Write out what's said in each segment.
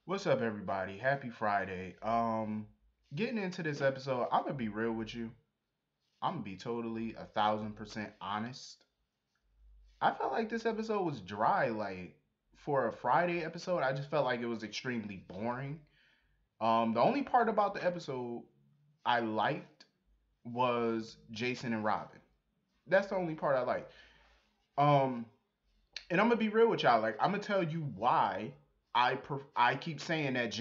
What's up, everybody? Happy Friday. Getting into this episode, I'm gonna be real with you. I'm gonna be totally 1,000% honest. I felt like this episode was dry. Like for a Friday episode, I just felt like it was extremely boring. The only part about the episode I liked was Jason and Robin. That's the only part I liked. Um, and I'm gonna be real with y'all. Like I'm gonna tell you why I keep saying that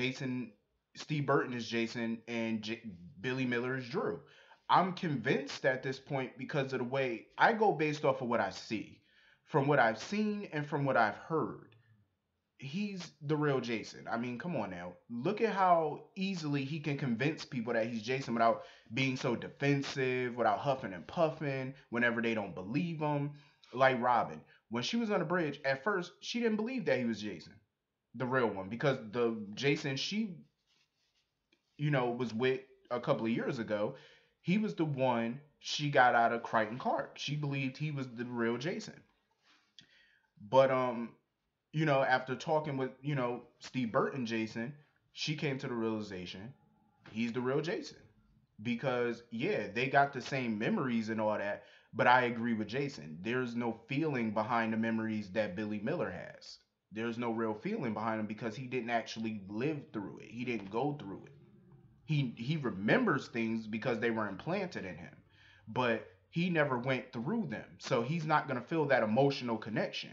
Steve Burton is Jason and Billy Miller is Drew. I'm convinced at this point because of the way I go based off of what I see, from what I've seen and from what I've heard. He's the real Jason. I mean, come on now. Look at how easily he can convince people that he's Jason without being so defensive, without huffing and puffing whenever they don't believe him. Like Robin. When she was on the bridge, at first, she didn't believe that he was Jason, the real one, because the Jason she was with a couple of years ago, he was the one she got out of Crichton Clark. She believed he was the real Jason. But after talking with, Steve Burton Jason, she came to the realization he's the real Jason. Because yeah, they got the same memories and all that, but I agree with Jason. There's no feeling behind the memories that Billy Miller has. There's no real feeling behind them because he didn't actually live through it. He didn't go through it. He remembers things because they were implanted in him, but he never went through them, so he's not going to feel that emotional connection.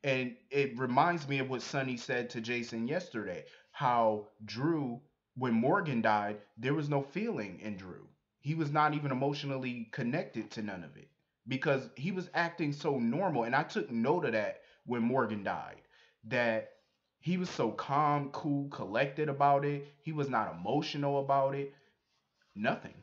And it reminds me of what Sonny said to Jason yesterday, how Drew, when Morgan died, there was no feeling in Drew. He was not even emotionally connected to none of it because he was acting so normal. And I took note of that when Morgan died, that he was so calm, cool, collected about it. He was not emotional about it. Nothing.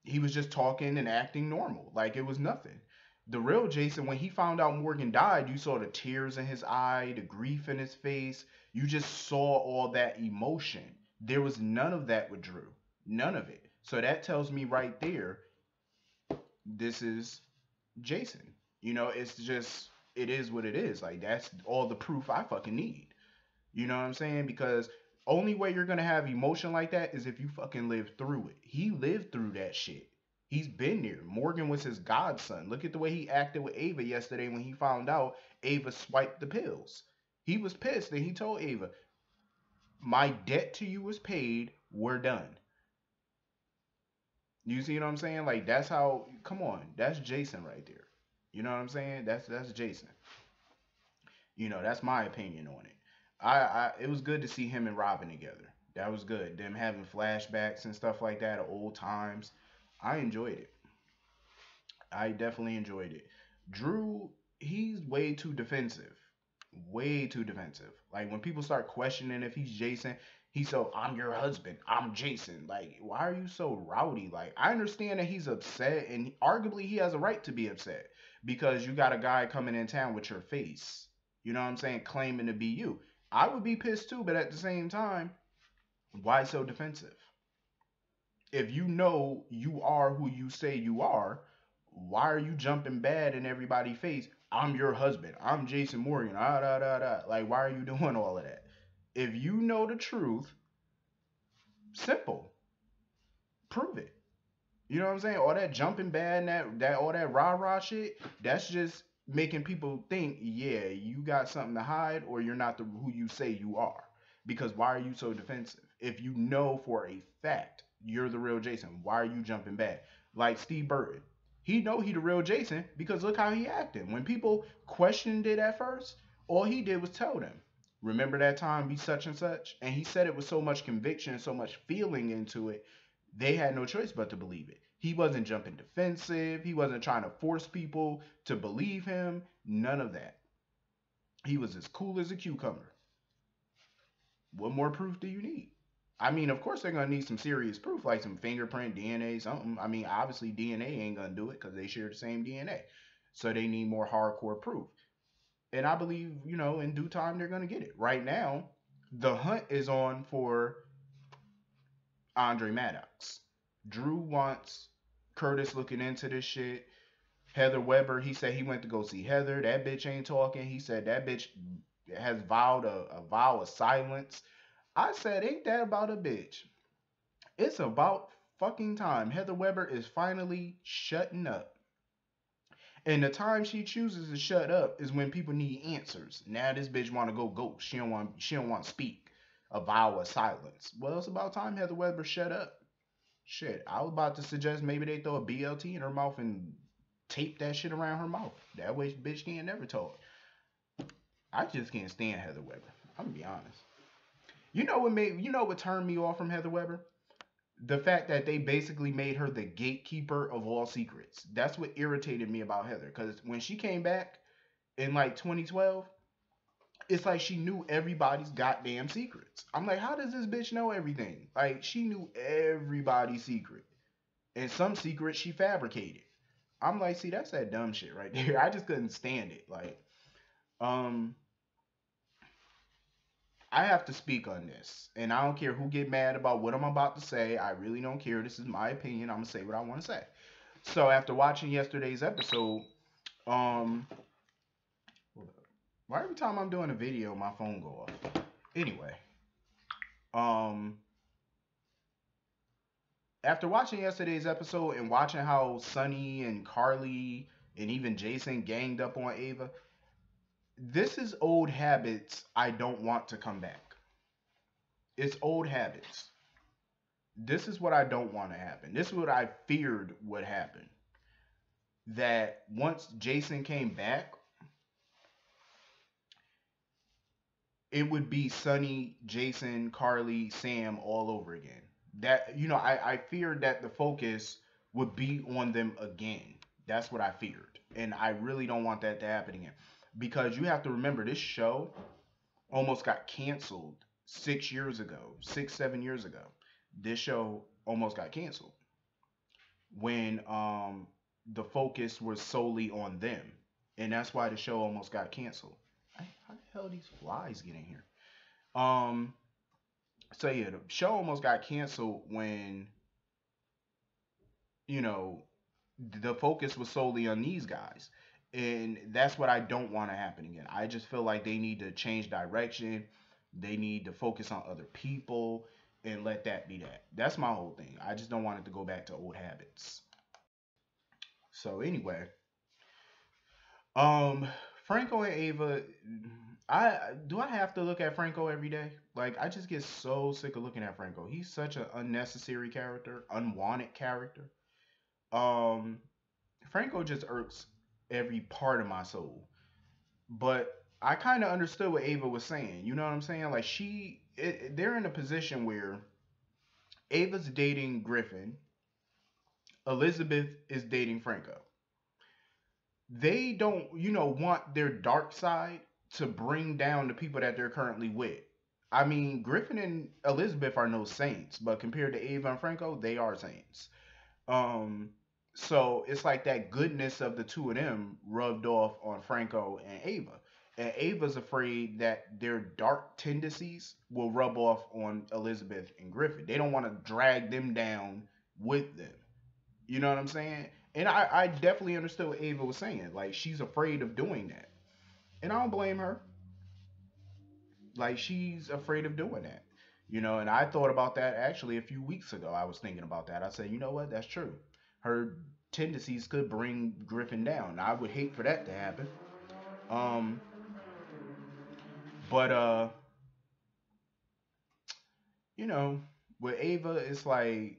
He was just talking and acting normal, like it was nothing. The real Jason, when he found out Morgan died, you saw the tears in his eye, the grief in his face. You just saw all that emotion. There was none of that with Drew. None of it. So that tells me right there, this is Jason. It's just, it is what it is. Like, that's all the proof I fucking need. You know what I'm saying? Because only way you're gonna have emotion like that is if you fucking live through it. He lived through that shit. He's been there. Morgan was his godson. Look at the way he acted with Ava yesterday when he found out Ava swiped the pills. He was pissed and he told Ava, "My debt to you is paid. We're done." You see what I'm saying? Like that's how. Come on, that's Jason right there. You know what I'm saying? That's Jason. That's my opinion on it. It was good to see him and Robin together. That was good. Them having flashbacks and stuff like that of old times. I enjoyed it. I definitely enjoyed it. Drew, he's way too defensive. Way too defensive. Like when people start questioning if he's Jason, he's so, "I'm your husband. I'm Jason." Like, why are you so rowdy? Like, I understand that he's upset, and arguably he has a right to be upset because you got a guy coming in town with your face. You know what I'm saying? Claiming to be you. I would be pissed too, but at the same time, why so defensive? If you know you are who you say you are, why are you jumping bad in everybody's face? "I'm your husband. I'm Jason Morgan." Ah, da, da, da. Like, why are you doing all of that? If you know the truth, simple, prove it. You know what I'm saying? All that jumping bad and that all that rah rah shit, that's just making people think, yeah, you got something to hide or you're not who you say you are. Because why are you so defensive? If you know for a fact you're the real Jason, why are you jumping bad? Like Steve Burton. He know he the real Jason because look how he acted. When people questioned it at first, all he did was tell them, "Remember that time be such and such?" And he said it with so much conviction and so much feeling into it, they had no choice but to believe it. He wasn't jumping defensive. He wasn't trying to force people to believe him. None of that. He was as cool as a cucumber. What more proof do you need? I mean, of course they're gonna need some serious proof, like some fingerprint, DNA, something. I mean, obviously DNA ain't gonna do it because they share the same DNA. So they need more hardcore proof. And I believe, in due time they're gonna get it. Right now, the hunt is on for Andre Maddox. Drew wants Curtis looking into this shit. Heather Weber, he said he went to go see Heather. That bitch ain't talking. He said that bitch has vowed a vow of silence. I said, ain't that about a bitch? It's about fucking time. Heather Weber is finally shutting up. And the time she chooses to shut up is when people need answers. Now this bitch want to go ghost. She don't want to speak. A vow of silence. Well, it's about time Heather Weber shut up. Shit, I was about to suggest maybe they throw a BLT in her mouth and tape that shit around her mouth. That way bitch can't never talk. I just can't stand Heather Weber. I'm gonna be honest. You know what turned me off from Heather Weber? The fact that they basically made her the gatekeeper of all secrets. That's what irritated me about Heather. Because when she came back in like 2012, it's like she knew everybody's goddamn secrets. I'm like, how does this bitch know everything? Like, she knew everybody's secret. And some secrets she fabricated. I'm like, see, that's that dumb shit right there. I just couldn't stand it. Like, um, I have to speak on this, and I don't care who get mad about what I'm about to say. I really don't care. This is my opinion. I'm gonna say what I want to say. So after watching yesterday's episode, um, why every time I'm doing a video, my phone go off? Anyway, um, after watching yesterday's episode and watching how Sonny and Carly and even Jason ganged up on Ava, this is old habits I don't want to come back. It's old habits. This is what I don't want to happen. This is what I feared would happen. That once Jason came back, it would be Sonny, Jason, Carly, Sam all over again. That I feared that the focus would be on them again. That's what I feared. And I really don't want that to happen again. Because you have to remember this show almost got canceled 6 years ago, 6, 7 years ago. This show almost got canceled when the focus was solely on them, and that's why the show almost got canceled. How the hell these flies get in here? Um, so yeah, the show almost got canceled when you know the focus was solely on these guys, and that's what I don't want to happen again. I just feel like they need to change direction. They need to focus on other people and let that be that. That's my whole thing. I just don't want it to go back to old habits. So anyway, Um, Franco and Ava, I have to look at Franco every day? Like I just get so sick of looking at Franco. He's such an unnecessary character, unwanted character. Um, Franco just irks every part of my soul. But I kind of understood what Ava was saying. You know what I'm saying? Like they're in a position where Ava's dating Griffin, Elizabeth is dating Franco. They don't, want their dark side to bring down the people that they're currently with. I mean, Griffin and Elizabeth are no saints, but compared to Ava and Franco, they are saints. Um, so it's like that goodness of the two of them rubbed off on Franco and Ava. And Ava's afraid that their dark tendencies will rub off on Elizabeth and Griffin. They don't want to drag them down with them. You know what I'm saying? And I definitely understood what Ava was saying. Like she's afraid of doing that. And I don't blame her. Like she's afraid of doing that. And I thought about that actually a few weeks ago. I was thinking about that. I said, you know what? That's true. Her tendencies could bring Griffin down. I would hate for that to happen. Um, but you know, with Ava, it's like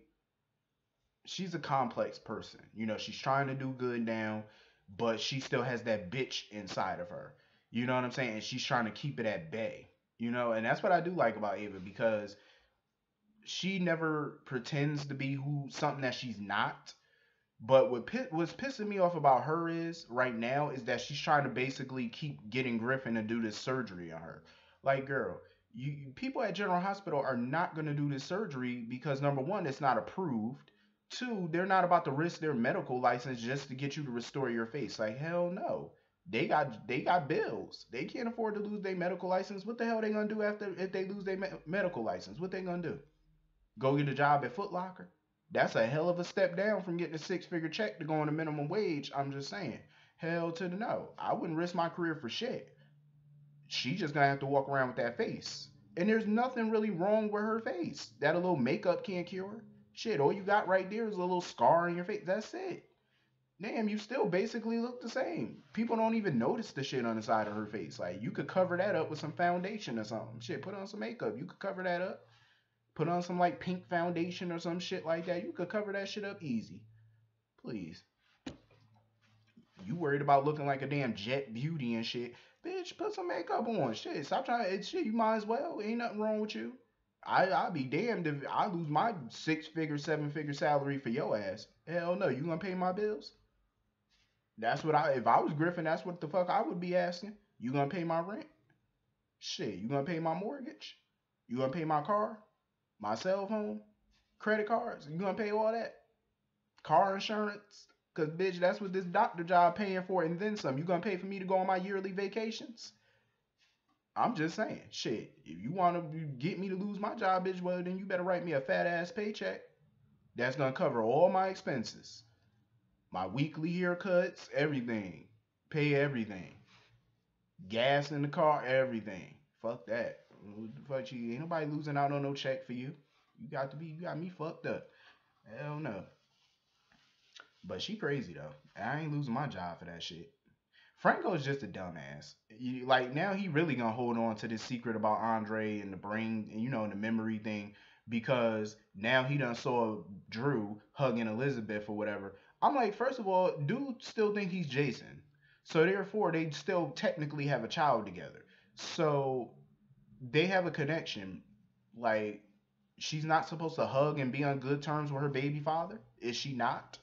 she's a complex person. She's trying to do good now, but she still has that bitch inside of her. You know what I'm saying? And she's trying to keep it at bay. And that's what I do like about Ava because she never pretends to be who something that she's not. But what's pissing me off about her is right now is that she's trying to basically keep getting Griffin to do this surgery on her. Like, girl, people at General Hospital are not going to do this surgery because number one, it's not approved. Two, they're not about to risk their medical license just to get you to restore your face. Like, hell no. They got bills. They can't afford to lose their medical license. What the hell they gonna do after if they lose their medical license? What they gonna do? Go get a job at Foot Locker? That's a hell of a step down from getting a six-figure check to go on a minimum wage. I'm just saying. Hell to the no. I wouldn't risk my career for shit. She just gonna have to walk around with that face. And there's nothing really wrong with her face that a little makeup can't cure. Shit, all you got right there is a little scar on your face. That's it. Damn, you still basically look the same. People don't even notice the shit on the side of her face. Like, you could cover that up with some foundation or something. Shit, put on some makeup. You could cover that up. Put on some like pink foundation or some shit like that. You could cover that shit up easy. Please. You worried about looking like a damn jet beauty and shit. Bitch, put some makeup on. Shit, stop trying. It's shit. You might as well. Ain't nothing wrong with you. I'll be damned if I lose my 6 figure, 7 figure salary for your ass. Hell no. You gonna pay my bills? That's what I. If I was Griffin, that's what the fuck I would be asking. You gonna pay my rent? Shit. You gonna pay my mortgage? You gonna pay my car? My cell phone? Credit cards? You gonna pay all that? Car insurance? Cause bitch, that's what this doctor job paying for, and then some. You gonna pay for me to go on my yearly vacations? I'm just saying, shit. If you wanna get me to lose my job, bitch, well then you better write me a fat ass paycheck. That's gonna cover all my expenses, my weekly haircuts, everything, pay everything, gas in the car, everything. Fuck that. Fuck you. Ain't nobody losing out on no check for you. You got me fucked up. Hell no. But she crazy though. I ain't losing my job for that shit. Franco's just a dumbass. Like now he really gonna hold on to this secret about Andre and the brain, and the memory thing, because now he done saw Drew hugging Elizabeth or whatever. I'm like, first of all, dude still think he's Jason, so therefore they still technically have a child together. So they have a connection. Like she's not supposed to hug and be on good terms with her baby father, is she not?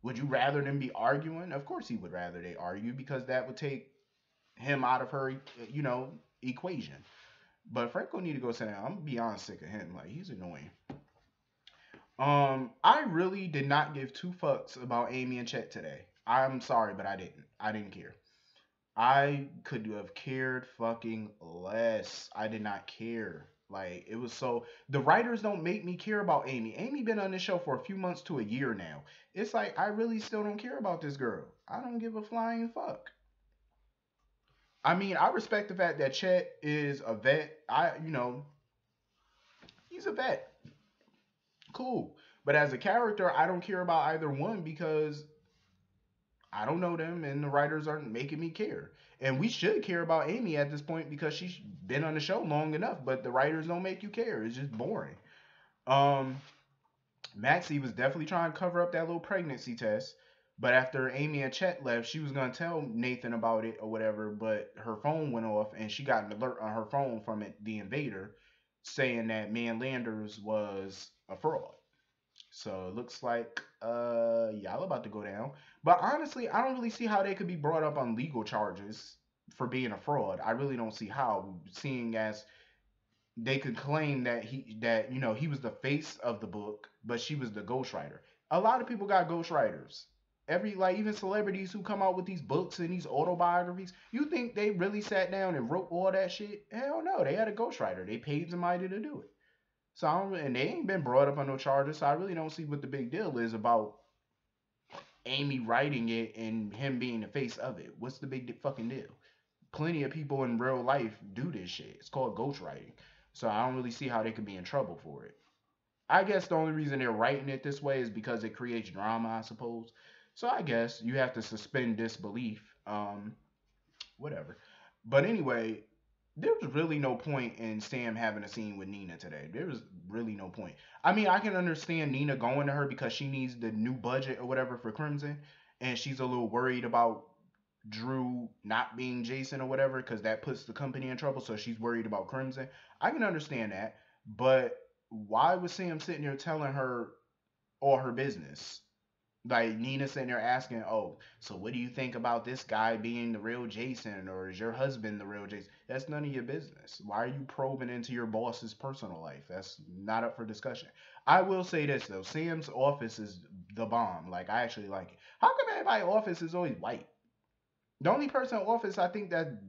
Would you rather them be arguing? Of course he would rather they argue because that would take him out of her, equation. But Franco need to go sit down. I'm gonna be honest, sick of him. Like he's annoying. I really did not give two fucks about Amy and Chet today. I'm sorry, but I didn't. I didn't care. I could have cared fucking less. I did not care. Like it was so the writers don't make me care about Amy. Amy been on this show for a few months to a year now. It's like I really still don't care about this girl. I don't give a flying fuck. I mean, I respect the fact that Chet is a vet. He's a vet. Cool. But as a character, I don't care about either one because I don't know them and the writers aren't making me care. And we should care about Amy at this point because she's been on the show long enough, but the writers don't make you care. It's just boring. Um Maxie was definitely trying to cover up that little pregnancy test. But after Amy and Chet left, she was gonna tell Nathan about it or whatever, but her phone went off and she got an alert on her phone from the invader saying that Man Landers was a fraud. So it looks like y'all about to go down. But honestly, I don't really see how they could be brought up on legal charges for being a fraud. I really don't see how, seeing as they could claim that he was the face of the book, but she was the ghostwriter. A lot of people got ghostwriters. Every like even celebrities who come out with these books and these autobiographies, you think they really sat down and wrote all that shit? Hell no, they had a ghostwriter. They paid somebody to do it. So and they ain't been brought up on no charges. So I really don't see what the big deal is about Amy writing it and him being the face of it. What's the big fucking deal? Plenty of people in real life do this shit. It's called ghostwriting. So I don't really see how they could be in trouble for it. I guess the only reason they're writing it this way is because it creates drama, I suppose. So I guess you have to suspend disbelief. Whatever. But anyway, there was really no point in Sam having a scene with Nina today. There was really no point. I mean, I can understand Nina going to her because she needs the new budget or whatever for Crimson, and she's a little worried about Drew not being Jason or whatever because that puts the company in trouble. So she's worried about Crimson. I can understand that, but why was Sam sitting there telling her all her business? Like Nina sitting there asking, "Oh, so what do you think about this guy being the real Jason, or is your husband the real Jason?" That's none of your business. Why are you probing into your boss's personal life? That's not up for discussion. I will say this though, Sam's office is the bomb. Like I actually like it. How come everybody's office is always white? The only person in office I think that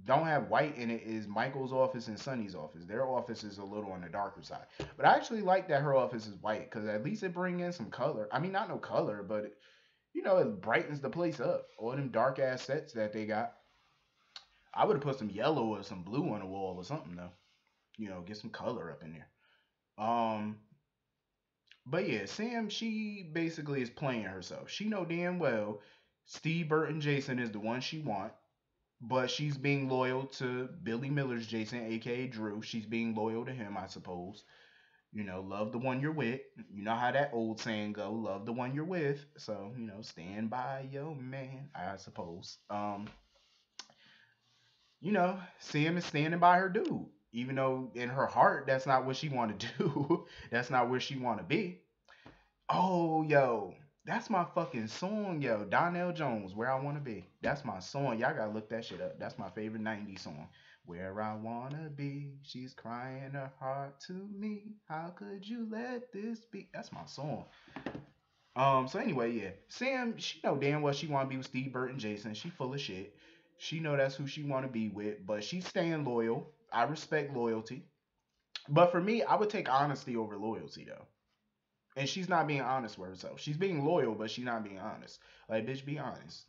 don't have white in it is Michael's office and Sunny's office. Their office is a little on the darker side. But I actually like that her office is white because at least it bring in some color. I mean, not no color, but it brightens the place up. All them dark ass sets that they got. I would have put some yellow or some blue on the wall or something though. Get some color up in there. Um, but yeah, Sam, she basically is playing herself. She know damn well Steve Burton Jason is the one she want, but she's being loyal to Billy Miller's Jason, aka Drew. She's being loyal to him, I suppose. Love the one you're with. You know how that old saying go, love the one you're with. So, stand by your man, I suppose. Sam is standing by her dude. Even though in her heart that's not what she want to do. That's not where she want to be. Oh, yo, that's my fucking song, yo. Donnell Jones, Where I Wanna Be. That's my song. Y'all gotta look that shit up. That's my favorite 90s song. Where I wanna be, she's crying her heart to me. How could you let this be? That's my song. So anyway, yeah. Sam, she know damn well she wanna be with Steve Burton Jason. She full of shit. She know that's who she wanna be with, but she's staying loyal. I respect loyalty. But for me, I would take honesty over loyalty though. And she's not being honest with herself. She's being loyal, but she's not being honest. Like, bitch, be honest.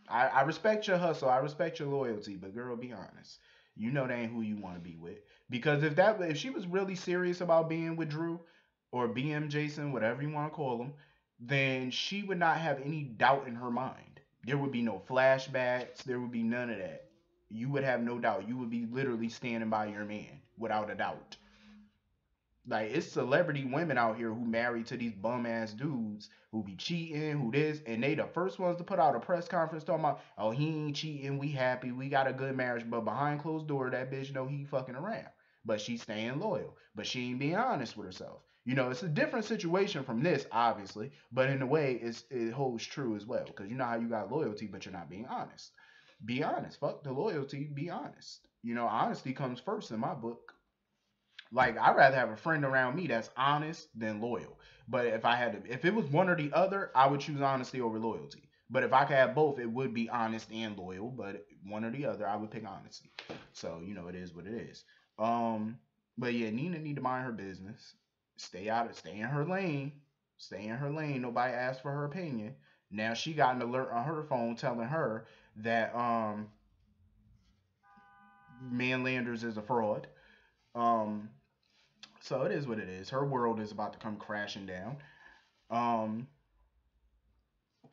I respect your hustle. I respect your loyalty, but girl, be honest. You know that ain't who you want to be with. Because if she was really serious about being with Drew or BM Jason, whatever you want to call him, then she would not have any doubt in her mind. There would be no flashbacks. There would be none of that. You would have no doubt. You would be literally standing by your man without a doubt. Like it's celebrity women out here who married to these bum ass dudes who be cheating, who this, and they the first ones to put out a press conference talking about, oh he ain't cheating, we happy, we got a good marriage, but behind closed door that bitch know he fucking around, but she's staying loyal, but she ain't being honest with herself. It's a different situation from this, obviously, but in a way, it holds true as well because you know how you got loyalty, but you're not being honest. Be honest. Fuck the loyalty. Be honest. Honesty comes first in my book. Like I'd rather have a friend around me that's honest than loyal. But if it was one or the other, I would choose honesty over loyalty. But if I could have both, it would be honest and loyal. But one or the other, I would pick honesty. So it is what it is. Um, but yeah, Nina need to mind her business. Stay in her lane. Stay in her lane. Nobody asked for her opinion. Now she got an alert on her phone telling her that Man Landers is a fraud. Um, So it is what it is. Her world is about to come crashing down. Um,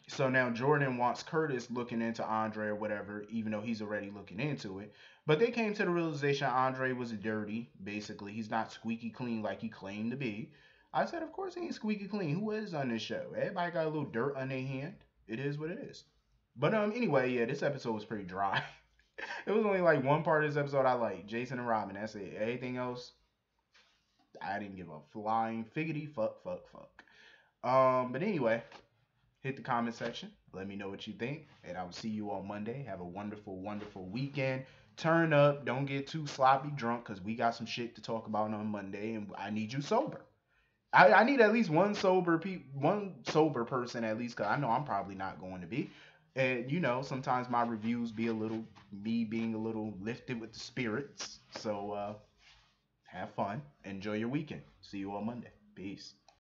so now Jordan wants Curtis looking into Andre or whatever, even though he's already looking into it. But they came to the realization Andre was dirty. Basically, he's not squeaky clean like he claimed to be. I said, of course he ain't squeaky clean. Who is on this show? Everybody got a little dirt on their hand. It is what it is. But anyway, yeah, this episode was pretty dry. It was only like one part of this episode I like, Jason and Robin. That's it. Everything else, I didn't give a flying figgity fuck fuck fuck. But anyway, hit the comment section. Let me know what you think, and I will see you on Monday. Have a wonderful, wonderful weekend. Turn up. Don't get too sloppy drunk, cause we got some shit to talk about on Monday, and I need you sober. I need at least one sober person at least, cause I know I'm probably not going to be. And sometimes my reviews be a little me being a little lifted with the spirits. So have fun. Enjoy your weekend. See you on Monday. Peace.